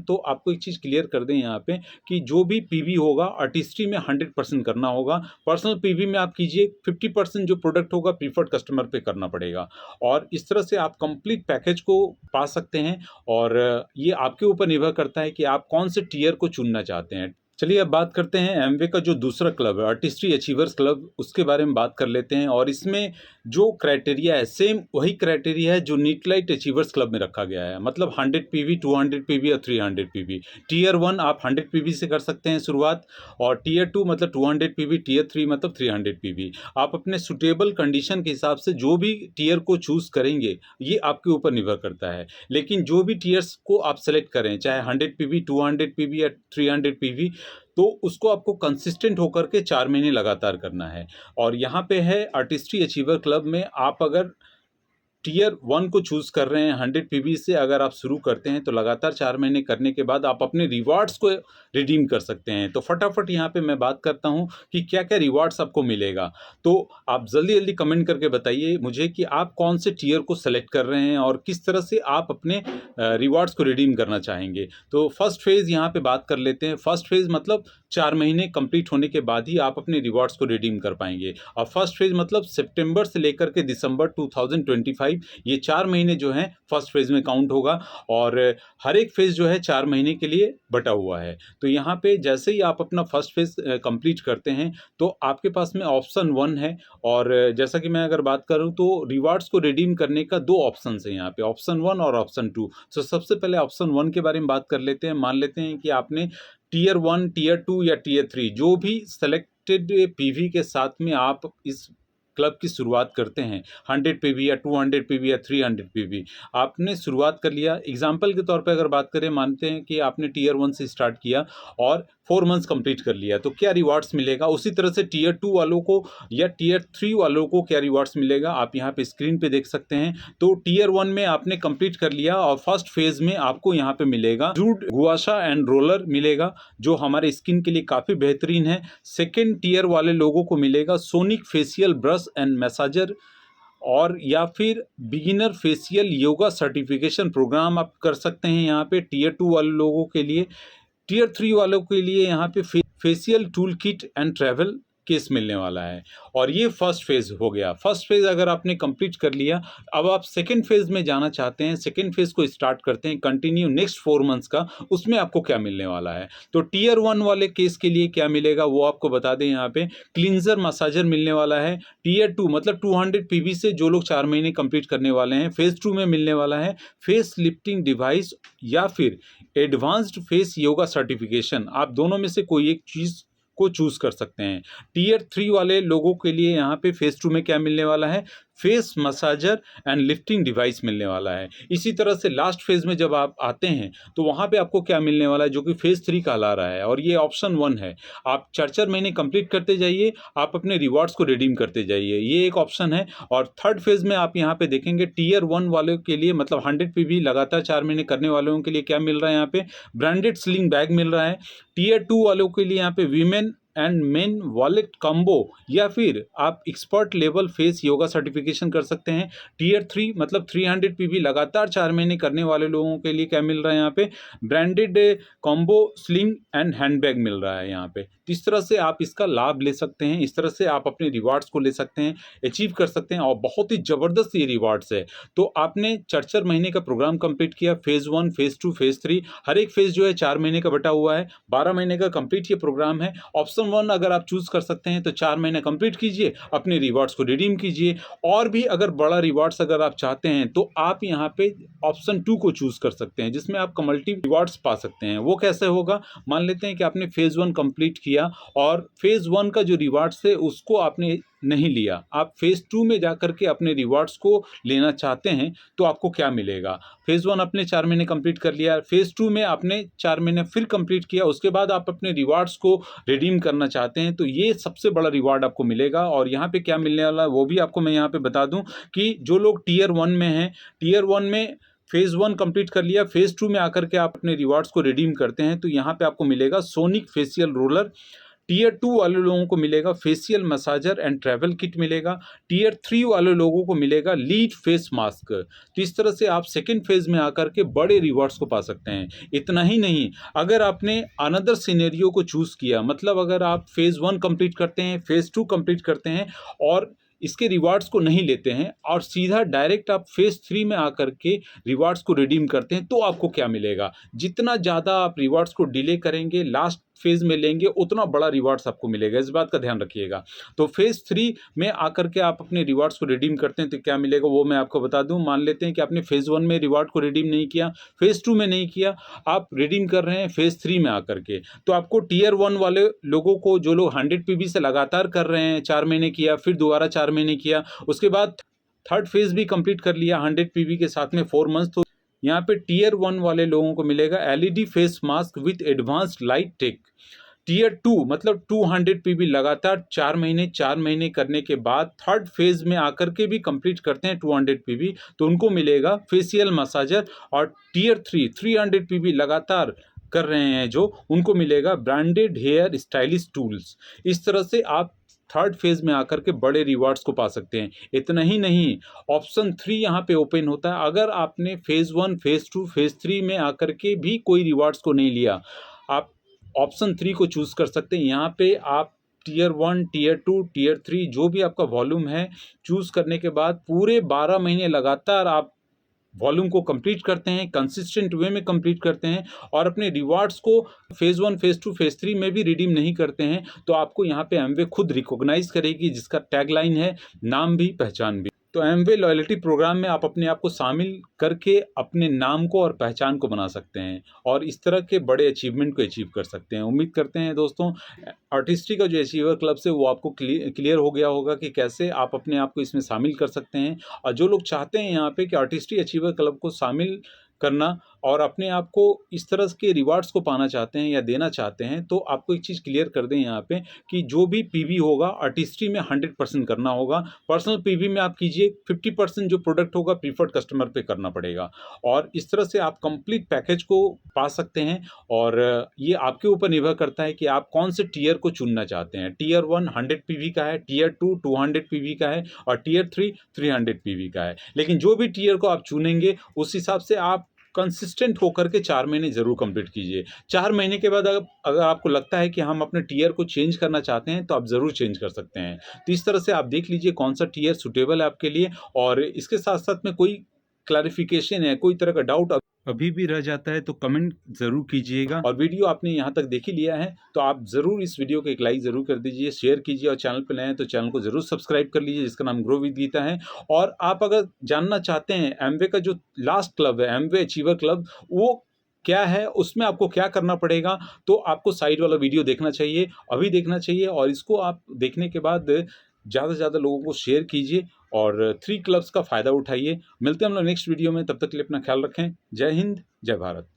तो आपको एक चीज़ क्लियर कर दें यहाँ पे कि जो भी पीवी होगा आर्टिस्ट्री में 100% करना होगा। पर्सनल पीवी में आप कीजिए, 50% जो प्रोडक्ट होगा प्रीफर्ड कस्टमर पे करना पड़ेगा। और इस तरह से आप कंप्लीट पैकेज को पा सकते हैं। और ये आपके ऊपर निर्भर करता है कि आप कौन से टियर को चुनना चाहते हैं। चलिए अब बात करते हैं एमवे का जो दूसरा क्लब है, आर्टिस्ट्री अचीवर्स क्लब, उसके बारे में बात कर लेते हैं। और इसमें जो क्राइटेरिया है सेम वही क्राइटेरिया है जो नीटलाइट अचीवर्स क्लब में रखा गया है। मतलब 100 पीवी, 200 पीवी और 300 पीवी। टियर 1 आप 100 पीवी से कर सकते हैं शुरुआत, और टियर 2 मतलब 200 पीवी, टियर 3 मतलब 300 पीवी। आप अपने सुटेबल कंडीशन के हिसाब से जो भी टियर को चूज़ करेंगे ये आपके ऊपर निर्भर करता है। लेकिन जो भी टियर्स को आप सेलेक्ट करें, चाहे 100 पीवी, 200 पीवी या 300 पीवी, तो उसको आपको कंसिस्टेंट होकर के 4 महीने लगातार करना है। और यहाँ पे है आर्टिस्ट्री अचीवर क्लब में आप अगर टियर 1 को चूज़ कर रहे हैं, 100 पीवी से अगर आप शुरू करते हैं तो लगातार 4 महीने करने के बाद आप अपने रिवार्ड्स को रिडीम कर सकते हैं। तो फटाफट यहाँ पे मैं बात करता हूँ कि क्या-क्या रिवार्ड्स आपको मिलेगा। तो आप जल्दी-जल्दी कमेंट करके बताइए मुझे कि आप कौन से टियर को सेलेक्ट कर रहे हैं और किस तरह से आप अपने रिवार्ड्स को रिडीम करना चाहेंगे। तो फर्स्ट फेज़ यहाँ पे बात कर लेते हैं। फर्स्ट फेज़ मतलब 4 महीने कंप्लीट होने के बाद ही आप अपने रिवार्ड्स को रिडीम कर पाएँगे। और फर्स्ट फेज़ मतलब सितंबर से लेकर के दिसंबर 2025, ये 4 महीने जो हैं फर्स्ट फेज़ में काउंट होगा। और हर एक फेज़ जो है 4 महीने के लिए बटा हुआ है। तो यहाँ पे जैसे ही आप अपना फर्स्ट फेज़ कंप्लीट करते हैं तो आपके पास में ऑप्शन 1 है। और जैसा कि मैं अगर बात करूँ तो रिवार्ड्स को रिडीम करने का 2 ऑप्शंस हैं यहाँ पे, ऑप्शन 1 और ऑप्शन 2। तो सबसे पहले ऑप्शन 1 के बारे में बात कर लेते हैं। मान लेते हैं कि आपने टियर 1, टियर 2 या टियर 3 जो भी सेलेक्टेड पीवी के साथ में आप इस क्लब की शुरुआत करते हैं, 100 पीवी या 200 पीवी या 300 पीवी, आपने शुरुआत कर लिया। एग्जाम्पल के तौर पे अगर बात करें, मानते हैं कि आपने टियर 1 से स्टार्ट किया और 4 मंथ्स कंप्लीट कर लिया, तो क्या रिवार्ड्स मिलेगा। उसी तरह से टियर 2 वालों को या टियर 3 वालों को क्या रिवार्ड्स मिलेगा आप यहाँ पे स्क्रीन पे देख सकते हैं। तो टियर 1 में आपने कंप्लीट कर लिया और फर्स्ट फेज में आपको यहाँ पे मिलेगा जूड गुआशा एंड रोलर मिलेगा, जो हमारे स्किन के लिए काफ़ी बेहतरीन है। सेकेंड टियर वाले लोगों को मिलेगा sonic facial brush and massager, और या फिर beginner facial yoga certification program आप कर सकते हैं यहाँ पे टियर 2 वाले लोगों के लिए। टियर 3 वालों के लिए यहाँ पे facial tool kit and travel case मिलने वाला है। और ये फर्स्ट फेज़ हो गया। फर्स्ट फेज़ अगर आपने कंप्लीट कर लिया, अब आप सेकंड फेज़ में जाना चाहते हैं, सेकंड फेज़ को स्टार्ट करते हैं, कंटिन्यू नेक्स्ट 4 मंथ्स का, उसमें आपको क्या मिलने वाला है। तो टियर 1 वाले केस के लिए क्या मिलेगा वो आपको बता दें, यहाँ पे क्लींजर मसाजर मिलने वाला है। टियर 2 मतलब 200 पीवी से जो लोग 4 महीने कंप्लीट करने वाले हैं, फेज़ 2 में मिलने वाला है फेस लिफ्टिंग डिवाइस या फिर एडवांस्ड फेस योगा सर्टिफिकेशन। आप दोनों में से कोई एक चीज़ को चूज कर सकते हैं। टियर 3 वाले लोगों के लिए यहाँ पे फेज 2 में क्या मिलने वाला है, face massager and lifting device मिलने वाला है। इसी तरह से लास्ट फेज में जब आप आते हैं तो वहाँ पे आपको क्या मिलने वाला है, जो कि फेज 3 कहला रहा है, और ये ऑप्शन 1 है। आप 4-4 महीने कंप्लीट करते जाइए, आप अपने रिवॉर्ड्स को रिडीम करते जाइए, ये एक ऑप्शन है। और थर्ड फेज में आप यहाँ पे देखेंगे टियर 1 वालों के लिए मतलब 100 पीवी लगातार 4 महीने करने वालों के लिए क्या मिल रहा है, यहाँ पे ब्रांडेड स्लिंग बैग मिल रहा है। टियर 2 वालों के लिए यहाँ पे women and main wallet combo या फिर आप expert level face yoga certification कर सकते हैं। टियर 3 मतलब 300 पीवी लगातार 4 महीने करने वाले लोगों के लिए क्या मिल रहा है, यहाँ पे branded combo sling and handbag मिल रहा है यहाँ पे। तो इस तरह से आप इसका लाभ ले सकते हैं, इस तरह से आप अपने रिवार्ड्स को ले सकते हैं, अचीव कर सकते हैं, और बहुत ही ज़बरदस्त ये रिवार्ड्स है। तो आपने 4-4 महीने का प्रोग्राम कंप्लीट किया, फेज़ 1, फेज़ 2, फेज़ 3, हर एक फेज़ जो है 4 महीने का बटा हुआ है, 12 महीने का कंप्लीट ये प्रोग्राम है। ऑप्शन 1 अगर आप चूज़ कर सकते हैं तो 4 महीने कंप्लीट कीजिए, अपने रिवार्ड्स को रिडीम कीजिए। और भी अगर बड़ा रिवार्ड्स अगर आप चाहते हैं तो आप यहाँ पे ऑप्शन 2 को चूज़ कर सकते हैं, जिसमें आप कमल्टी रिवार्ड्स पा सकते हैं। वो कैसे होगा, मान लेते हैं कि आपने फेज़ 1 कंप्लीट किया और फेज़ 1 का जो रिवार्ड्स है उसको आपने नहीं लिया, आप फेज़ 2 में जाकर के अपने रिवार्ड्स को लेना चाहते हैं, तो आपको क्या मिलेगा। फेज़ 1 आपने 4 महीने कंप्लीट कर लिया, फेज़ 2 में आपने 4 महीने फिर कंप्लीट किया, उसके बाद आप अपने रिवार्ड्स को रिडीम करना चाहते हैं, तो ये सबसे बड़ा रिवार्ड आपको मिलेगा। और यहाँ पे क्या मिलने वाला है वो भी आपको मैं यहाँ पे बता दूँ कि जो लोग टियर 1 में हैं, टियर 1 में फेज़ 1 कंप्लीट कर लिया, फेज़ 2 में आकर के आप अपने रिवार्ड्स को रिडीम करते हैं, तो यहाँ पे आपको मिलेगा सोनिक फेशियल रोलर, टियर 2 वाले लोगों को मिलेगा facial massager and travel kit मिलेगा। टियर 3 वाले लोगों को मिलेगा लीड फेस मास्क। तो इस तरह से आप सेकंड फेज में आकर के बड़े रिवॉर्ड्स को पा सकते हैं। इतना ही नहीं, अगर आपने अनदर सिनेरियो को चूज़ किया, मतलब अगर आप फेज़ 1 कंप्लीट करते हैं, फेज़ 2 कंप्लीट करते हैं और इसके रिवार्ड्स को नहीं लेते हैं और सीधा डायरेक्ट आप फेज़ 3 में आकर के रिवार्ड्स को रिडीम करते हैं, तो आपको क्या मिलेगा? जितना ज़्यादा आप रिवार्ड्स को डिले करेंगे, लास्ट फेज़ में लेंगे, उतना बड़ा रिवार्ड्स आपको मिलेगा। इस बात का ध्यान रखिएगा। तो फेज़ 3 में आकर के आप अपने रिवार्ड्स को रिडीम करते हैं, तो क्या मिलेगा वो मैं आपको बता दूँ। मान लेते हैं कि आपने फेज़ 1 में रिवार्ड को रिडीम नहीं किया, फेज़ 2 में नहीं किया, आप रिडीम कर रहे हैं फेज़ 3 में आकर के। तो आपको टियर 1 वाले लोगों को, जो लोग 100 पीबी से लगातार कर रहे हैं, 4 महीने किया, फिर दोबारा 4 महीने किया, उसके बाद थर्ड फेज़ भी कंप्लीट कर लिया 100 पीबी के साथ में 4 मंथ्स, तो यहाँ पे टियर 1 वाले लोगों को मिलेगा LED face mask with advanced light tech. Tier 2 मतलब 200 पीबी लगातार 4 महीने करने के बाद थर्ड फेज में आकर के भी कंप्लीट करते हैं 200 पीबी, तो उनको मिलेगा फेशियल मसाजर। और टियर 3 300 पीबी लगातार कर रहे हैं जो, उनको मिलेगा ब्रांडेड हेयर स्टाइलिश टूल्स। इस तरह से आप थर्ड फेज में आकर के बड़े रिवार्ड्स को पा सकते हैं। इतना ही नहीं, ऑप्शन 3 यहाँ पे ओपन होता है। अगर आपने फेज़ 1, फेज़ 2, फेज़ 3 में आकर के भी कोई रिवार्ड्स को नहीं लिया, आप ऑप्शन 3 को चूज़ कर सकते हैं। यहाँ पे आप टियर 1, टियर 2, टियर 3 जो भी आपका वॉल्यूम है, चूज़ करने के बाद पूरे 12 महीने लगातार आप वॉल्यूम को कंप्लीट करते हैं, कंसिस्टेंट वे में कंप्लीट करते हैं और अपने रिवार्ड्स को फेज़ 1, फेज़ 2, फेज़ 3 में भी रिडीम नहीं करते हैं, तो आपको यहाँ पे एमवे खुद रिकॉग्नाइज़ करेगी, जिसका टैगलाइन है नाम भी पहचान भी। तो एमवे लॉयल्टी प्रोग्राम में आप अपने आप को शामिल करके अपने नाम को और पहचान को बना सकते हैं और इस तरह के बड़े अचीवमेंट को अचीव कर सकते हैं। उम्मीद करते हैं दोस्तों, आर्टिस्ट्री का जो अचीवर क्लब से वो आपको क्लियर हो गया होगा कि कैसे आप अपने आप को इसमें शामिल कर सकते हैं। और जो लोग चाहते हैं यहाँ पे कि आर्टिस्ट्री अचीवर क्लब को शामिल करना और अपने आप को इस तरह के रिवार्ड्स को पाना चाहते हैं या देना चाहते हैं, तो आपको एक चीज़ क्लियर कर दें यहाँ पे कि जो भी पीवी होगा आर्टिस्ट्री में 100% करना होगा। पर्सनल पीवी में आप कीजिए, 50% जो प्रोडक्ट होगा प्रीफर्ड कस्टमर पे करना पड़ेगा और इस तरह से आप कंप्लीट पैकेज को पा सकते हैं। और ये आपके ऊपर निर्भर करता है कि आप कौन से टियर को चुनना चाहते हैं। टियर 1 100 पीवी का है, टियर 2 200 पीवी का है और टियर 3 300 पीवी का है। लेकिन जो भी टियर को आप चुनेंगे उस हिसाब से आप कंसिस्टेंट होकर के 4 महीने ज़रूर कंप्लीट कीजिए। 4 महीने के बाद अगर आपको लगता है कि हम अपने टियर को चेंज करना चाहते हैं, तो आप ज़रूर चेंज कर सकते हैं। तो इस तरह से आप देख लीजिए कौन सा टियर सूटेबल है आपके लिए। और इसके साथ-साथ में कोई क्लैरिफिकेशन है, कोई तरह का डाउट अभी भी रह जाता है, तो कमेंट ज़रूर कीजिएगा। और वीडियो आपने यहाँ तक देख ही लिया है, तो आप ज़रूर इस वीडियो को एक लाइक ज़रूर कर दीजिए, शेयर कीजिए और चैनल पर नए हैं तो चैनल को ज़रूर सब्सक्राइब कर लीजिए, जिसका नाम ग्रो विद गीता है। और आप अगर जानना चाहते हैं एमवे का जो लास्ट क्लब है, एमवे अचीवर क्लब, वो क्या है, उसमें आपको क्या करना पड़ेगा, तो आपको साइड वाला वीडियो देखना चाहिए, अभी देखना चाहिए। और इसको आप देखने के बाद ज़्यादा से ज़्यादा लोगों को शेयर कीजिए और 3 क्लब्स का फ़ायदा उठाइए। मिलते हैं हम लोग नेक्स्ट वीडियो में, तब तक के लिए अपना ख्याल रखें। जय हिंद, जय भारत।